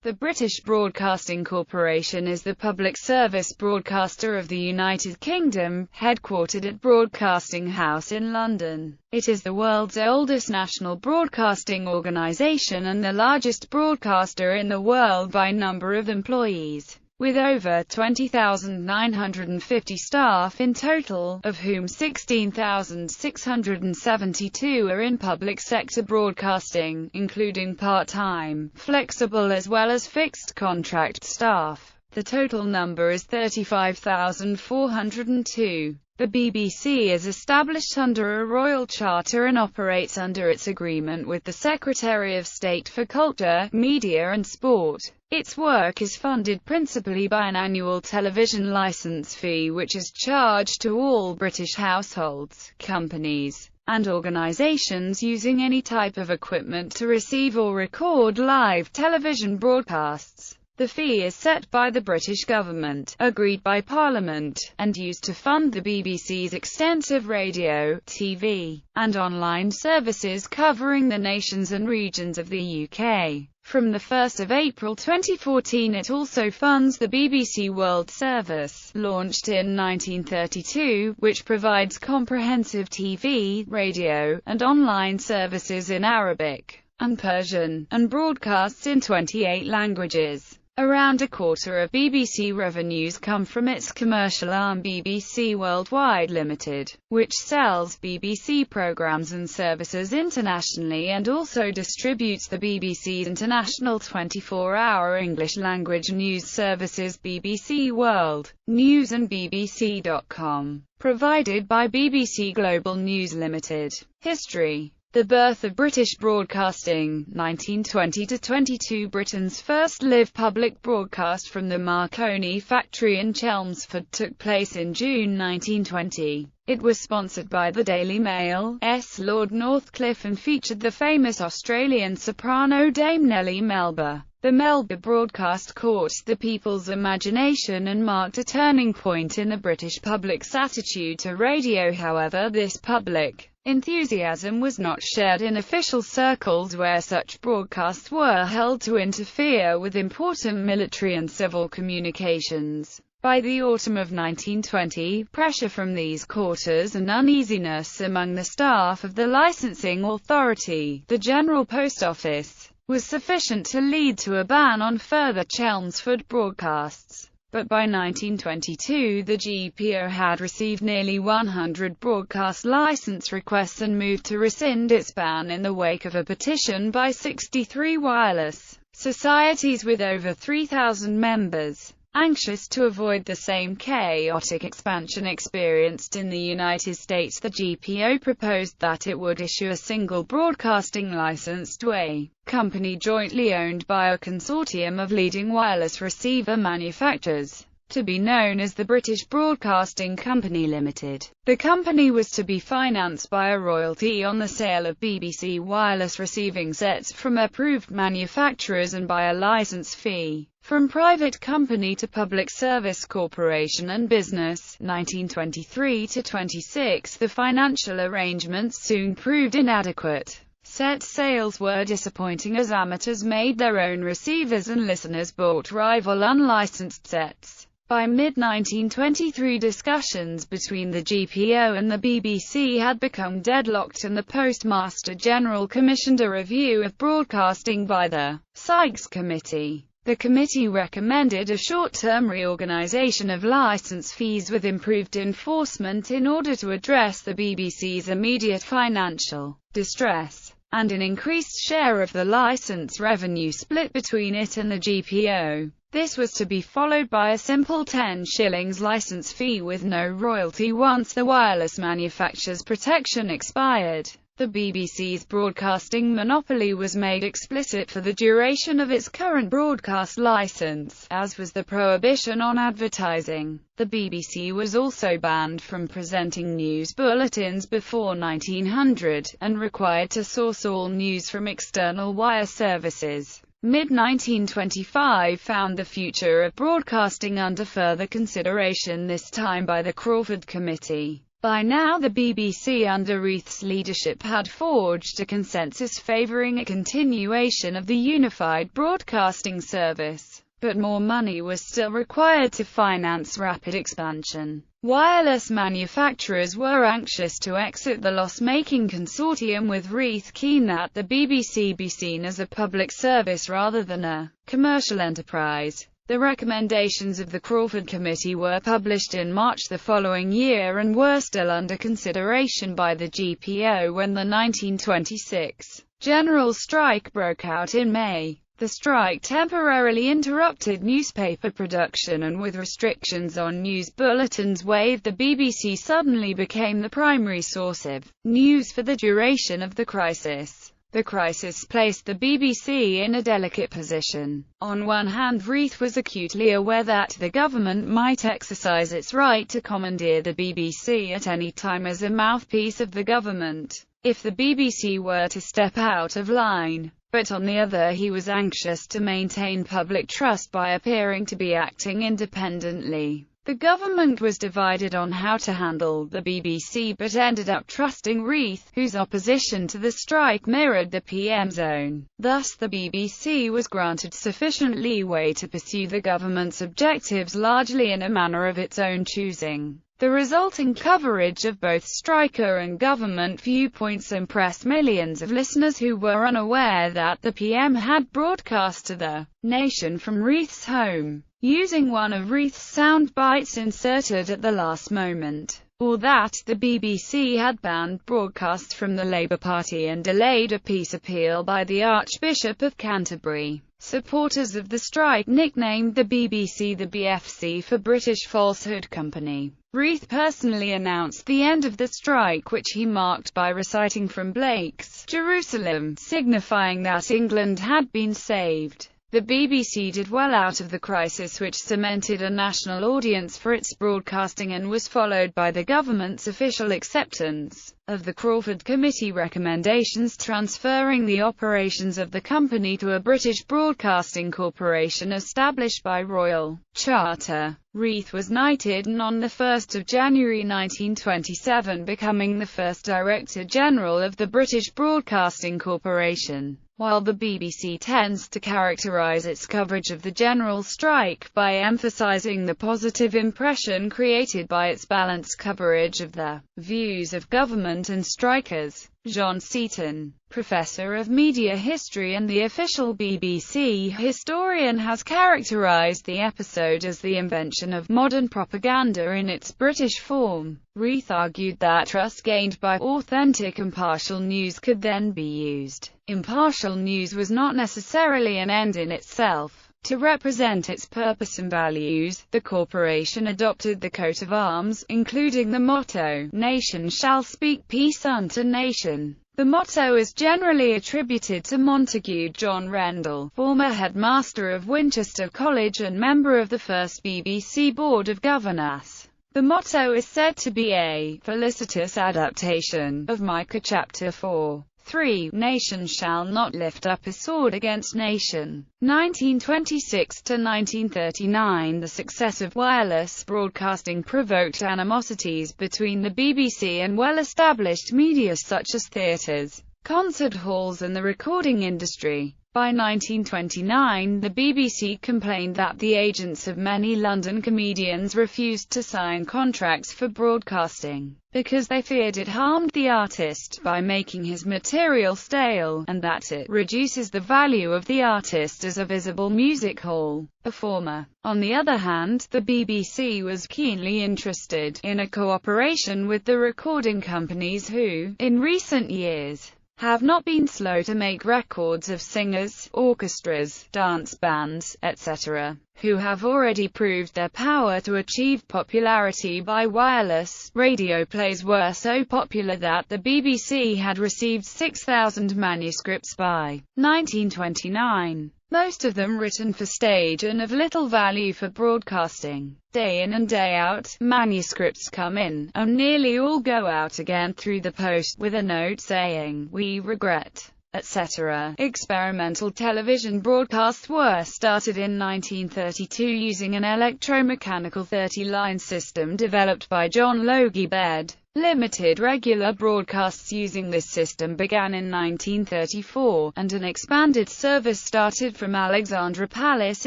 The British Broadcasting Corporation is the public service broadcaster of the United Kingdom, headquartered at Broadcasting House in London. It is the world's oldest national broadcasting organisation and the largest broadcaster in the world by number of employees, with over 20,950 staff in total, of whom 16,672 are in public sector broadcasting, including part-time, flexible as well as fixed contract staff. The total number is 35,402. The BBC is established under a royal charter and operates under its agreement with the Secretary of State for Culture, Media and Sport. Its work is funded principally by an annual television licence fee which is charged to all British households, companies, and organisations using any type of equipment to receive or record live television broadcasts. The fee is set by the British government, agreed by Parliament, and used to fund the BBC's extensive radio, TV, and online services covering the nations and regions of the UK. From 1 April 2014 it also funds the BBC World Service, launched in 1932, which provides comprehensive TV, radio, and online services in Arabic and Persian, and broadcasts in 28 languages. Around a quarter of BBC revenues come from its commercial arm BBC Worldwide Limited, which sells BBC programmes and services internationally and also distributes the BBC's international 24-hour English-language news services BBC World News and BBC.com, provided by BBC Global News Limited. History. The birth of British broadcasting, 1920–22. Britain's first live public broadcast from the Marconi factory in Chelmsford took place in June 1920. It was sponsored by the Daily Mail's Lord Northcliffe and featured the famous Australian soprano Dame Nellie Melba. The Melba broadcast caught the people's imagination and marked a turning point in the British public's attitude to radio. However, this public enthusiasm was not shared in official circles where such broadcasts were held to interfere with important military and civil communications. By the autumn of 1920, pressure from these quarters and uneasiness among the staff of the licensing authority, the General Post Office, was sufficient to lead to a ban on further Chelmsford broadcasts. But by 1922 the GPO had received nearly 100 broadcast license requests and moved to rescind its ban in the wake of a petition by 63 wireless societies with over 3,000 members. Anxious to avoid the same chaotic expansion experienced in the United States, the GPO proposed that it would issue a single broadcasting license to a company jointly owned by a consortium of leading wireless receiver manufacturers, to be known as the British Broadcasting Company Limited. The company was to be financed by a royalty on the sale of BBC wireless receiving sets from approved manufacturers and by a license fee from private company to public service corporation and business. 1923–26. The financial arrangements soon proved inadequate. Set sales were disappointing as amateurs made their own receivers and listeners bought rival unlicensed sets. By mid-1923 discussions between the GPO and the BBC had become deadlocked and the Postmaster General commissioned a review of broadcasting by the Sykes Committee. The committee recommended a short-term reorganisation of licence fees with improved enforcement in order to address the BBC's immediate financial distress, and an increased share of the licence revenue split between it and the GPO. This was to be followed by a simple 10 shillings licence fee with no royalty once the wireless manufacturer's protection expired. The BBC's broadcasting monopoly was made explicit for the duration of its current broadcast licence, as was the prohibition on advertising. The BBC was also banned from presenting news bulletins before 1900, and required to source all news from external wire services. Mid-1925 found the future of broadcasting under further consideration, this time by the Crawford Committee. By now the BBC under Reith's leadership had forged a consensus favouring a continuation of the unified broadcasting service, but more money was still required to finance rapid expansion. Wireless manufacturers were anxious to exit the loss-making consortium, with Reith keen that the BBC be seen as a public service rather than a commercial enterprise. The recommendations of the Crawford Committee were published in March the following year and were still under consideration by the GPO when the 1926 general strike broke out in May. The strike temporarily interrupted newspaper production, and with restrictions on news bulletins waived, the BBC suddenly became the primary source of news for the duration of the crisis. The crisis placed the BBC in a delicate position. On one hand, Reith was acutely aware that the government might exercise its right to commandeer the BBC at any time as a mouthpiece of the government, if the BBC were to step out of line. But on the other, he was anxious to maintain public trust by appearing to be acting independently. The government was divided on how to handle the BBC, but ended up trusting Reith, whose opposition to the strike mirrored the PM's own. Thus the BBC was granted sufficient leeway to pursue the government's objectives largely in a manner of its own choosing. The resulting coverage of both striker and government viewpoints impressed millions of listeners who were unaware that the PM had broadcast to the nation from Reith's home, using one of Reith's sound bites inserted at the last moment, or that the BBC had banned broadcasts from the Labour Party and delayed a peace appeal by the Archbishop of Canterbury. Supporters of the strike nicknamed the BBC the BFC for British Falsehood Company. Reith personally announced the end of the strike, which he marked by reciting from Blake's Jerusalem, signifying that England had been saved. The BBC did well out of the crisis, which cemented a national audience for its broadcasting and was followed by the government's official acceptance of the Crawford Committee recommendations transferring the operations of the company to a British Broadcasting Corporation established by Royal Charter. Reith was knighted and on 1 January 1927 becoming the first Director General of the British Broadcasting Corporation. While the BBC tends to characterise its coverage of the general strike by emphasising the positive impression created by its balanced coverage of the views of government and strikers, John Seaton, Professor of Media History and the official BBC historian, has characterised the episode as the invention of modern propaganda in its British form. Reith argued that trust gained by authentic impartial news could then be used. Impartial news was not necessarily an end in itself. To represent its purpose and values, the corporation adopted the coat of arms, including the motto, "Nation shall speak peace unto nation." The motto is generally attributed to Montague John Rendell, former headmaster of Winchester College and member of the first BBC Board of Governors. The motto is said to be a felicitous adaptation of Micah chapter 4:3, "Nation shall not lift up a sword against nation." 1926 to 1939, the success of wireless broadcasting provoked animosities between the BBC and well-established media such as theatres, concert halls and the recording industry. By 1929, the BBC complained that the agents of many London comedians refused to sign contracts for broadcasting, because they feared it harmed the artist by making his material stale, and that it reduces the value of the artist as a visible music hall performer. On the other hand, the BBC was keenly interested in a cooperation with the recording companies who, in recent years, have not been slow to make records of singers, orchestras, dance bands, etc., who have already proved their power to achieve popularity by wireless. Radio plays were so popular that the BBC had received 6,000 manuscripts by 1929. Most of them written for stage and of little value for broadcasting. Day in and day out, manuscripts come in, and nearly all go out again through the post, with a note saying, "We regret," etc. Experimental television broadcasts were started in 1932 using an electromechanical 30-line system developed by John Logie Baird. Limited regular broadcasts using this system began in 1934, and an expanded service started from Alexandra Palace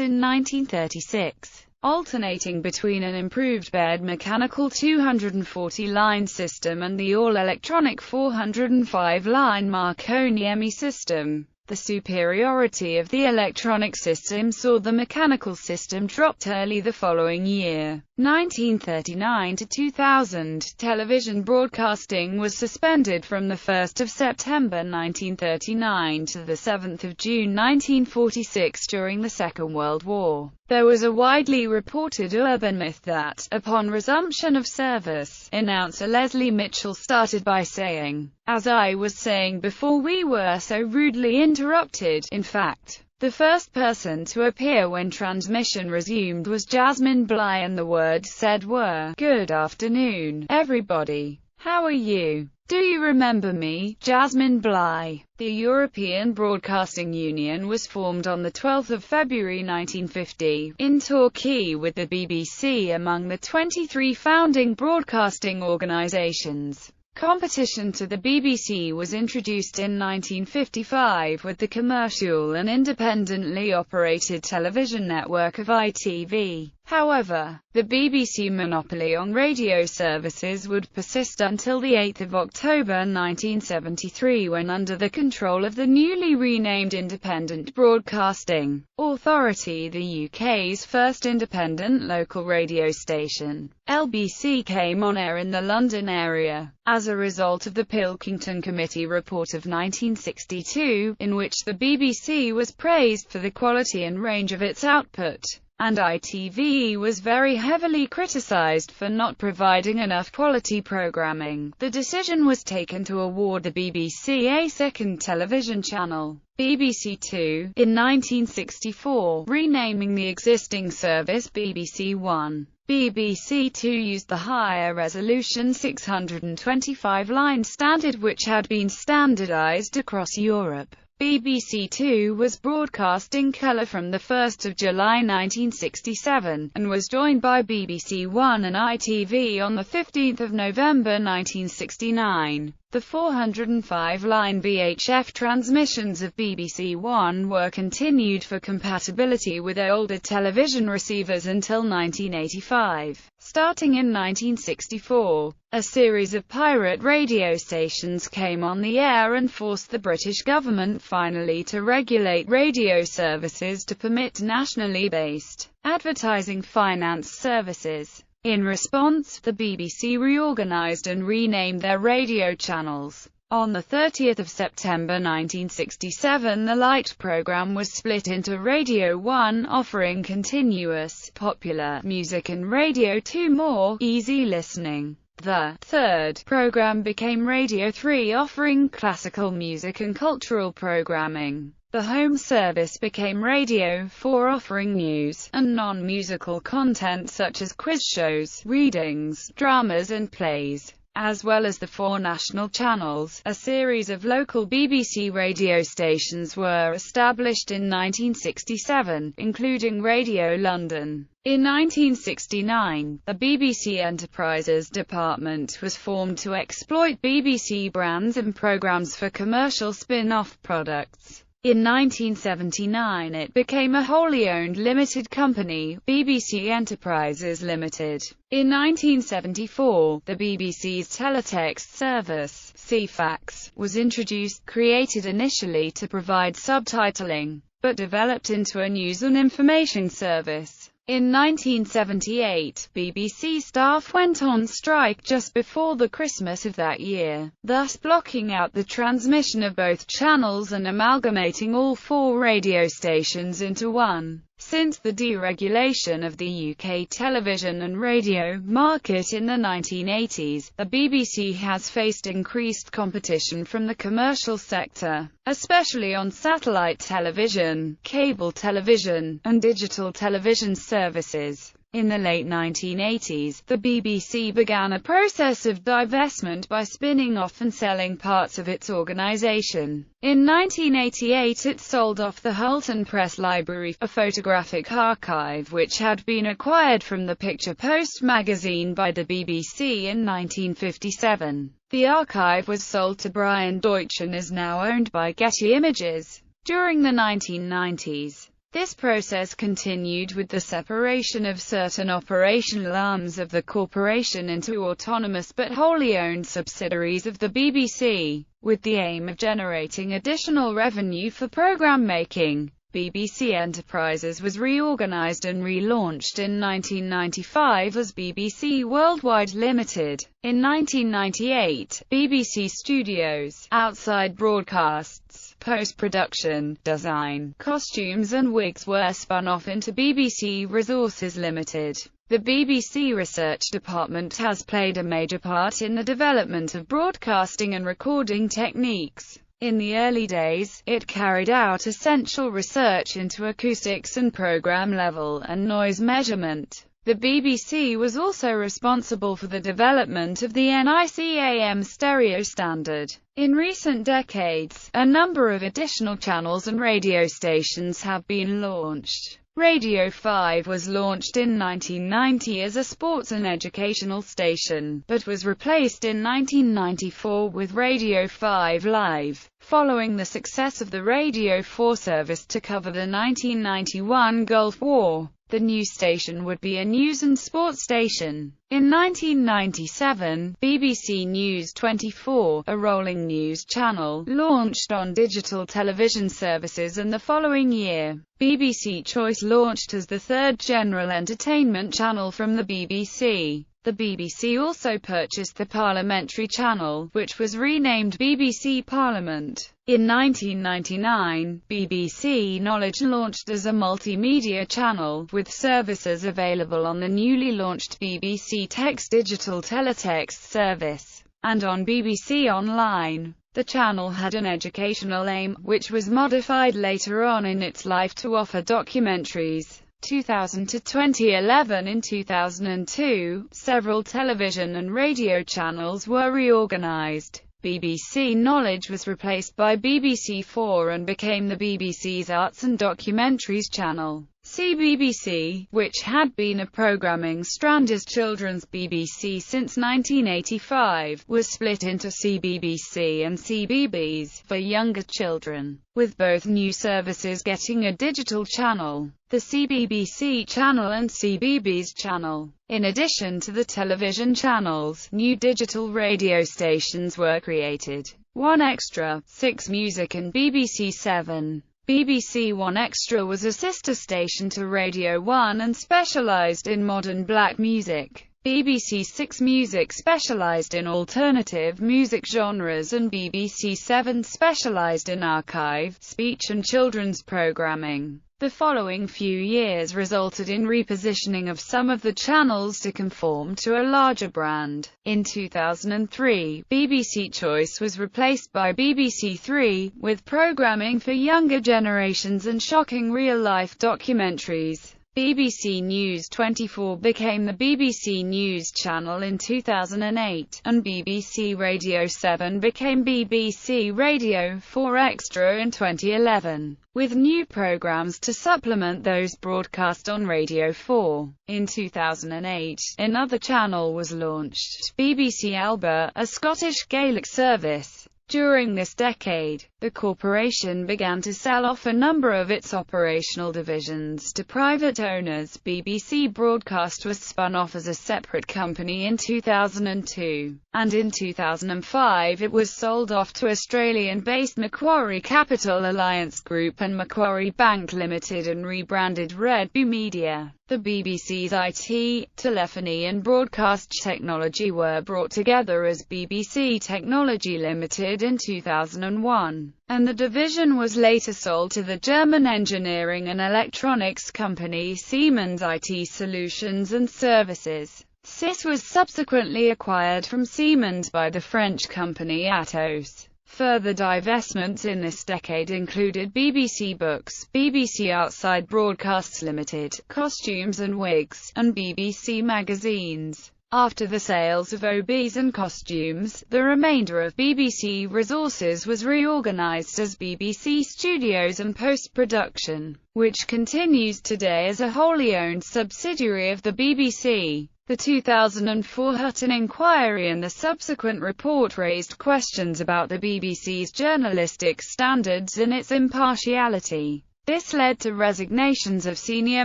in 1936. Alternating between an improved bed mechanical 240-line system and the all-electronic 405-line Marconi system. The superiority of the electronic system saw the mechanical system dropped early the following year. 1939 to 2000, television broadcasting was suspended from 1 September 1939 to 7 June 1946 during the Second World War. There was a widely reported urban myth that, upon resumption of service, announcer Leslie Mitchell started by saying, "As I was saying before, we were so rudely interrupted." In fact, the first person to appear when transmission resumed was Jasmine Bligh, and the words said were, "Good afternoon, everybody. How are you? Do you remember me, Jasmine Bligh?" The European Broadcasting Union was formed on 12 February 1950, in Torquay, with the BBC among the 23 founding broadcasting organisations. Competition to the BBC was introduced in 1955 with the commercial and independently operated television network of ITV. However, the BBC monopoly on radio services would persist until 8 October 1973, when, under the control of the newly renamed Independent Broadcasting Authority, the UK's first independent local radio station, LBC, came on air in the London area. As a result of the Pilkington Committee report of 1962, in which the BBC was praised for the quality and range of its output, and ITV was very heavily criticised for not providing enough quality programming, the decision was taken to award the BBC a second television channel, BBC Two, in 1964, renaming the existing service BBC One. BBC Two used the higher resolution 625-line standard which had been standardised across Europe. BBC Two was broadcast in colour from 1 July 1967, and was joined by BBC One and ITV on 15 November 1969. The 405-line VHF transmissions of BBC One were continued for compatibility with older television receivers until 1985. Starting in 1964, a series of pirate radio stations came on the air and forced the British government finally to regulate radio services to permit nationally based advertising finance services. In response, the BBC reorganised and renamed their radio channels. On 30 September 1967, the Light programme was split into Radio 1, offering continuous, popular music, and Radio 2, more easy listening. The third programme became Radio 3, offering classical music and cultural programming. The home service became Radio 4, offering news and non-musical content such as quiz shows, readings, dramas and plays. As well as the 4 national channels, a series of local BBC radio stations were established in 1967, including Radio London. In 1969, a BBC Enterprises department was formed to exploit BBC brands and programmes for commercial spin-off products. In 1979 it became a wholly owned limited company, BBC Enterprises Limited. In 1974, the BBC's teletext service, CFAX, was introduced, created initially to provide subtitling, but developed into a news and information service. In 1978, BBC staff went on strike just before the Christmas of that year, thus blocking out the transmission of both channels and amalgamating all 4 radio stations into one. Since the deregulation of the UK television and radio market in the 1980s, the BBC has faced increased competition from the commercial sector, especially on satellite television, cable television, and digital television services. In the late 1980s, the BBC began a process of divestment by spinning off and selling parts of its organisation. In 1988 it sold off the Hulton Press Library, a photographic archive which had been acquired from the Picture Post magazine by the BBC in 1957. The archive was sold to Brian Deutsch and is now owned by Getty Images. During the 1990s, this process continued with the separation of certain operational arms of the corporation into autonomous but wholly owned subsidiaries of the BBC, with the aim of generating additional revenue for programme making. BBC Enterprises was reorganised and relaunched in 1995 as BBC Worldwide Limited. In 1998, BBC Studios, outside broadcasts, post-production, design, costumes and wigs were spun off into BBC Resources Limited. The BBC Research Department has played a major part in the development of broadcasting and recording techniques. In the early days, it carried out essential research into acoustics and program level and noise measurement. The BBC was also responsible for the development of the NIC-AM stereo standard. In recent decades, a number of additional channels and radio stations have been launched. Radio 5 was launched in 1990 as a sports and educational station, but was replaced in 1994 with Radio 5 Live. Following the success of the Radio 4 service to cover the 1991 Gulf War, the new station would be a news and sports station. In 1997, BBC News 24, a rolling news channel, launched on digital television services, and the following year, BBC Choice launched as the third general entertainment channel from the BBC. The BBC also purchased the Parliamentary Channel, which was renamed BBC Parliament. In 1999, BBC Knowledge launched as a multimedia channel, with services available on the newly launched BBC Text digital teletext service, and on BBC Online. The channel had an educational aim, which was modified later on in its life to offer documentaries. 2000 to 2011. In 2002, several television and radio channels were reorganized. BBC Knowledge was replaced by BBC 4 and became the BBC's Arts and Documentaries channel. CBBC, which had been a programming strand as Children's BBC since 1985, was split into CBBC and CBeebies for younger children, with both new services getting a digital channel, the CBBC channel and CBeebies channel. In addition to the television channels, new digital radio stations were created. 1 Extra, 6 Music and BBC 7. BBC 1 Extra was a sister station to Radio 1 and specialised in modern black music. BBC 6 Music specialised in alternative music genres, and BBC 7 specialised in archive, speech and children's programming. The following few years resulted in repositioning of some of the channels to conform to a larger brand. In 2003, BBC Choice was replaced by BBC 3, with programming for younger generations and shocking real-life documentaries. BBC News 24 became the BBC News channel in 2008, and BBC Radio 7 became BBC Radio 4 Extra in 2011, with new programmes to supplement those broadcast on Radio 4. In 2008, another channel was launched, BBC Alba, a Scottish Gaelic service. During this decade, the corporation began to sell off a number of its operational divisions to private owners. BBC Broadcast was spun off as a separate company in 2002, and in 2005 it was sold off to Australian-based Macquarie Capital Alliance Group and Macquarie Bank Limited and rebranded Red Bee Media. The BBC's IT, telephony and broadcast technology were brought together as BBC Technology Limited in 2001, and the division was later sold to the German engineering and electronics company Siemens IT Solutions and Services. SIS was subsequently acquired from Siemens by the French company Atos. Further divestments in this decade included BBC Books, BBC Outside Broadcasts Limited, Costumes and Wigs, and BBC Magazines. After the sales of OBs and Costumes, the remainder of BBC Resources was reorganised as BBC Studios and Post-Production, which continues today as a wholly owned subsidiary of the BBC. The 2004 Hutton inquiry and the subsequent report raised questions about the BBC's journalistic standards and its impartiality. This led to resignations of senior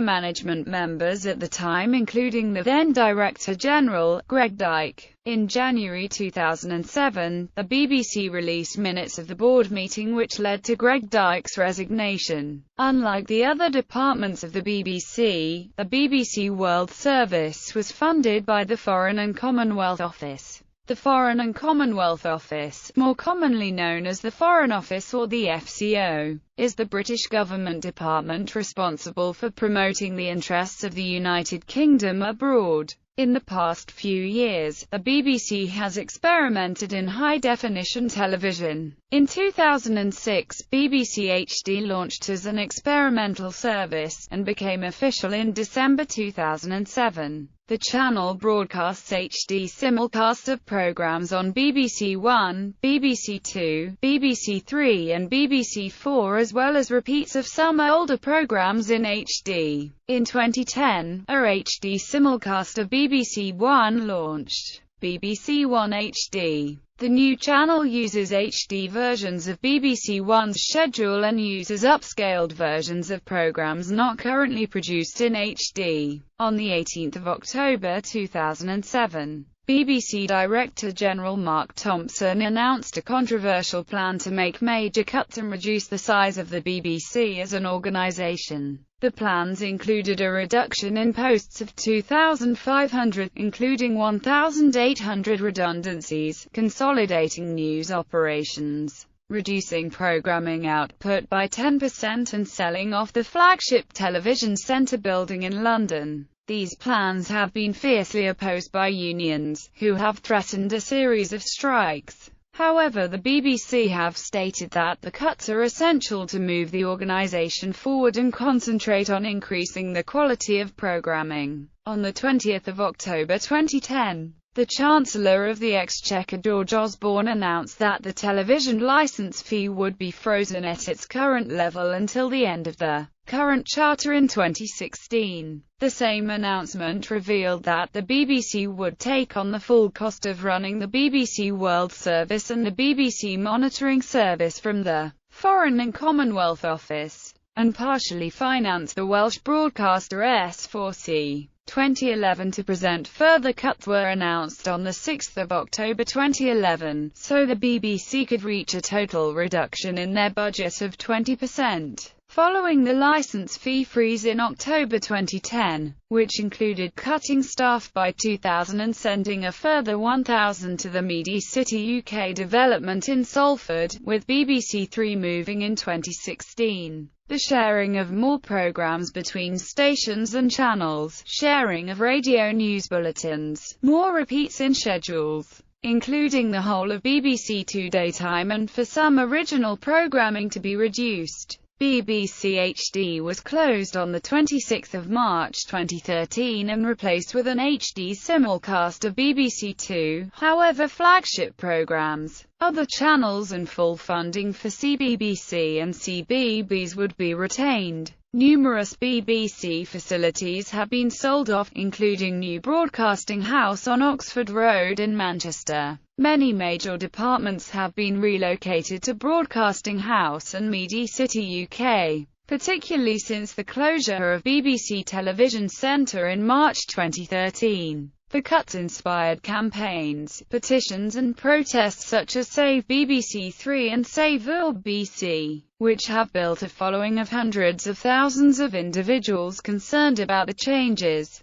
management members at the time, including the then Director General, Greg Dyke. In January 2007, the BBC released minutes of the board meeting which led to Greg Dyke's resignation. Unlike the other departments of the BBC World Service was funded by the Foreign and Commonwealth Office. The Foreign and Commonwealth Office, more commonly known as the Foreign Office or the FCO, is the British government department responsible for promoting the interests of the United Kingdom abroad. In the past few years, the BBC has experimented in high-definition television. In 2006, BBC HD launched as an experimental service, and became official in December 2007. The channel broadcasts HD simulcasts of programs on BBC One, BBC Two, BBC Three and BBC Four, as well as repeats of some older programs in HD. In 2010, a HD simulcast of BBC One launched, BBC One HD. The new channel uses HD versions of BBC One's schedule and uses upscaled versions of programs not currently produced in HD. On the 18th of October 2007, BBC Director General Mark Thompson announced a controversial plan to make major cuts and reduce the size of the BBC as an organisation. The plans included a reduction in posts of 2,500, including 1,800 redundancies, consolidating news operations, reducing programming output by 10% and selling off the flagship television centre building in London. These plans have been fiercely opposed by unions, who have threatened a series of strikes. However, the BBC have stated that the cuts are essential to move the organisation forward and concentrate on increasing the quality of programming. On the 20th of October 2010, the Chancellor of the Exchequer George Osborne announced that the television licence fee would be frozen at its current level until the end of the current charter in 2016. The same announcement revealed that the BBC would take on the full cost of running the BBC World Service and the BBC Monitoring Service from the Foreign and Commonwealth Office, and partially finance the Welsh broadcaster S4C. 2011 to present further cuts were announced on 6 October 2011, so the BBC could reach a total reduction in their budget of 20%. Following the licence fee freeze in October 2010, which included cutting staff by 2,000 and sending a further 1,000 to the Media City UK development in Salford, with BBC Three moving in 2016. The sharing of more programmes between stations and channels, sharing of radio news bulletins, more repeats in schedules, including the whole of BBC Two daytime and for some original programming to be reduced. BBC HD was closed on 26 March 2013 and replaced with an HD simulcast of BBC Two. However, flagship programmes, other channels and full funding for CBBC and CBeebies would be retained. Numerous BBC facilities have been sold off, including New Broadcasting House on Oxford Road in Manchester. Many major departments have been relocated to Broadcasting House and Media City UK, particularly since the closure of BBC Television Centre in March 2013. The cuts inspired campaigns, petitions and protests such as Save BBC Three and Save URBC, which have built a following of hundreds of thousands of individuals concerned about the changes.